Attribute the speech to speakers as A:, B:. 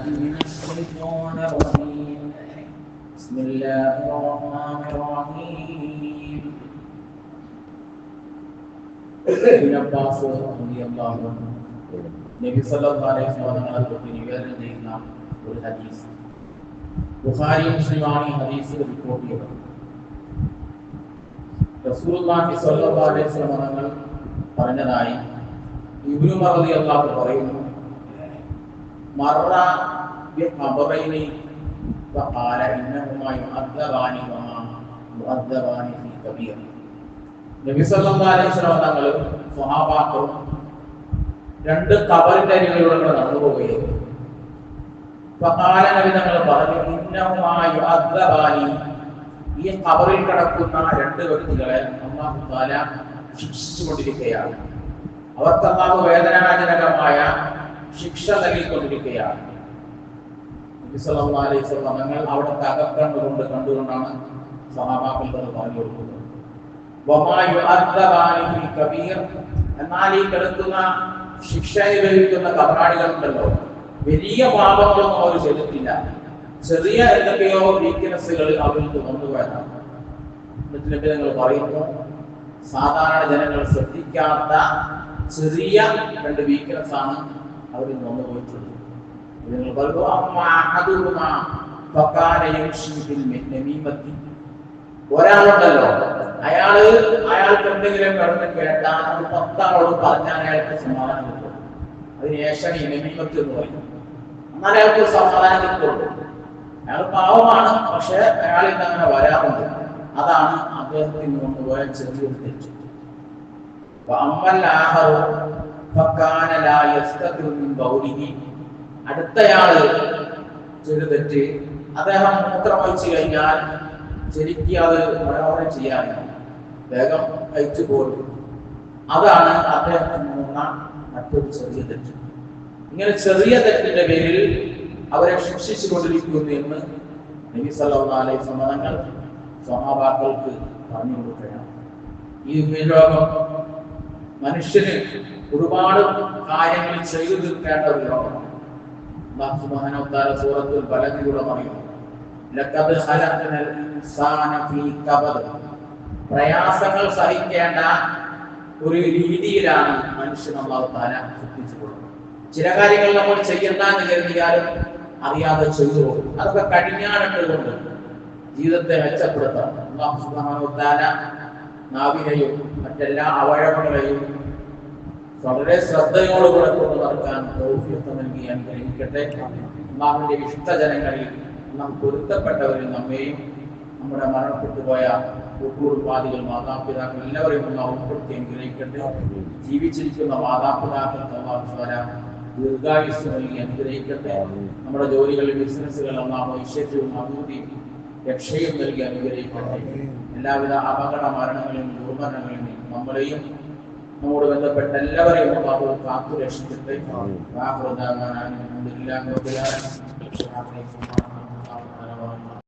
A: بالله من الشيطان الرجيم. بسم الله الرحمن الرحيم. ابن عباس رضي الله عنه നബി സല്ലല്ലാഹു അലൈഹി വസല്ലം തൊട്ട് നിവേദനം ചെയ്യുന്ന ഒരു ഹദീസ് ബുഖാരി മുസ്ലിമാണ് ഈ ഹദീസ് റിപ്പോർട്ട് ചെയ്തത്. റസൂലുള്ളാഹി സ്വല്ലല്ലാഹു അലൈഹി വസല്ലം തങ്ങൾ പറഞ്ഞതായി ഇബ്നു ഉമർ റളിയല്ലാഹു അൻഹു പറയുന്നു, മറ ബി ഖബറൈനി ഫഖാല ഇന്നഹുമാ യുഅദ്ദബാനി വമാ മുഅദ്ദബാനി ഫീ കബീർ. നബി സല്ലല്ലാഹു അലൈഹി വസല്ലം തങ്ങൾ സ്വഹാബാക്കളും രണ്ട് ഖബറിന്റെ അരികിലൂടെ നടന്നു പോവുകയായിരുന്നു. ഫഖാല നബി തങ്ങൾ പറഞ്ഞു, ഇന്നഹുമാ യുഅദ്ദബാനി, ഈ ഖബറിൽ കിടക്കുന്ന രണ്ട് വ്യക്തികളെ അല്ലാഹു തആല ശിക്ഷിച്ചുകൊണ്ടിരിക്കുകയാണ്. അവർക്ക് അല്ലാഹു വേദനാജനകമായ ശിക്ഷ നൽകിക്കൊണ്ടിരിക്കുകയാണ്. നബി സല്ലല്ലാഹു അലൈഹി വസല്ലം തങ്ങൾ അവിടുത്തെ അകക്കണ്ണുകൊണ്ട് കണ്ടുകൊണ്ടാണ് സഹാബാക്കളോട് പറഞ്ഞു കൊടുക്കുന്നത്. വമാ യുഅദ്ദബാനി ഫീ കബീർ, എന്നാൽ ഈ കിടക്കുന്ന ശിക്ഷ അനുഭവിക്കുന്ന കബറാളികളുണ്ടല്ലോ, വലിയ പാപങ്ങളൊന്നും അവർ ചെയ്തിട്ടില്ല, ചെറിയ എന്തൊക്കെയോ വീക്ക്നെസ്സുകൾ അവർക്ക് വന്നുപോയതാണ്. എന്നിട്ട് നബി തങ്ങൾ പറയുന്നു, സാധാരണ ജനങ്ങൾ ശ്രദ്ധിക്കാത്ത ചെറിയ രണ്ട് വീക്ക്നെസ് ആണ് അവരിൽ വന്നു പോയിട്ടുള്ളത്. നിങ്ങൾ പറയുന്നു, ഒരാളുണ്ടല്ലോ, അയാൾക്ക് എന്തെങ്കിലും കിടന്ന് കേട്ടാൽ അത് 10 ആളോട് പറഞ്ഞാൽ അയാൾക്ക് സമാധാനം കിട്ടും. അതിന് ഏഷണി നമീമത്ത് എന്ന് പറയും. എന്നാൽ അയാൾക്ക് സമാധാനം കിട്ടുള്ളൂ. അയാൾ പാവമാണ്, പക്ഷെ അയാളിൽ നിന്ന് അങ്ങനെ വരാറുണ്ട്. അതാണ് അദ്ദേഹത്തിന് കൊണ്ടുപോയ ചെറിയൊരു തെറ്റ്. അടുത്തയാള് ചെറു തെറ്റ്, അദ്ദേഹം മൂത്രമൊഴിച്ചു കഴിഞ്ഞാൽ ശരിക്കും അത് മനോഹരം ചെയ്യാനില്ല, വേഗം കഴിച്ചു പോരും. അതാണ് അദ്ദേഹത്തിന് വന്ന മറ്റൊരു ചെറിയ തെറ്റ്. ഇങ്ങനെ ചെറിയ തെറ്റിന്റെ പേരിൽ അവരെ ശിക്ഷിച്ചു കൊണ്ടിരിക്കുന്നു എന്ന് നബി സല്ലല്ലാഹു അലൈഹി വസല്ലം തങ്ങൾ സ്വഹാബാക്കൾക്ക് പറഞ്ഞു കൊടുക്കുകയാണ്. ഈ ലോകം മനുഷ്യന് ഒരുപാട് കാര്യങ്ങൾ ചെയ്തു തീർക്കേണ്ട ഒരു ലോകമാണ്. അല്ലാഹു സുബ്ഹാനഹു വ തആല സൂറത്തുൽ ബലദിലൂടെ പറയുന്നു, ലഖദ് ഖലഖനൽ ഇൻസാന ഫീ കബദ്, പ്രയാസങ്ങൾ സഹിക്കേണ്ട ഒരു രീതിയിലാണ് മനുഷ്യൻ അല്ലാഹു തആല സൃഷ്ടിച്ചിട്ടുള്ളത്. ചില കാര്യങ്ങൾ നമ്മൾ ചെയ്യണ്ടെന്ന് കരുതിയാലും അറിയാതെ ചെയ്തു പോകും. അതൊക്കെ കടിഞ്ഞാണിട്ടുകൊണ്ട് ജീവിതത്തെ മെച്ചപ്പെടുത്താം. അല്ലാഹു സുബ്ഹാനഹു വ തആല നാവിനെയും മറ്റെല്ലാ അവയവങ്ങളെയും വളരെ ശ്രദ്ധയോടുകൂടെ കൊണ്ട് നടക്കാൻ തൗഫീഖ് നൽകി അനുഗ്രഹിക്കട്ടെ. അല്ലാഹുവിന്റെ ഇഷ്ടജനങ്ങളിൽ നാം പൊരുത്തപ്പെട്ടവരിൽ നമ്മെയും നമ്മുടെ മരണപ്പെട്ടുപോയ കുടുംബാദികൾ മാതാപിതാക്കൾ എല്ലാവരെയും അല്ലാഹു ഉൾപ്പെടുത്തി അനുഗ്രഹിക്കട്ടെ. ജീവിച്ചിരിക്കുന്ന മാതാപിതാക്കൾക്ക് അല്ലാഹു തആല ദീർഘായുസ്സ് നൽകി അനുഗ്രഹിക്കട്ടെ. നമ്മുടെ ജോലികളിൽ ബിസിനസ്സുകൾ അല്ലാഹു ഐശ്വര്യവും അഭിവൃദ്ധിയും രക്ഷയും നൽകി അനുഗ്രഹിക്കട്ടെ. എല്ലാവിധ അപകട മരണങ്ങളിലും ദുർമരണങ്ങളിൽ നിന്നും നമ്മളെയും നമ്മോട് ബന്ധപ്പെട്ട എല്ലാവരെയും അല്ലാഹു കാത്തു രക്ഷിക്കട്ടെ.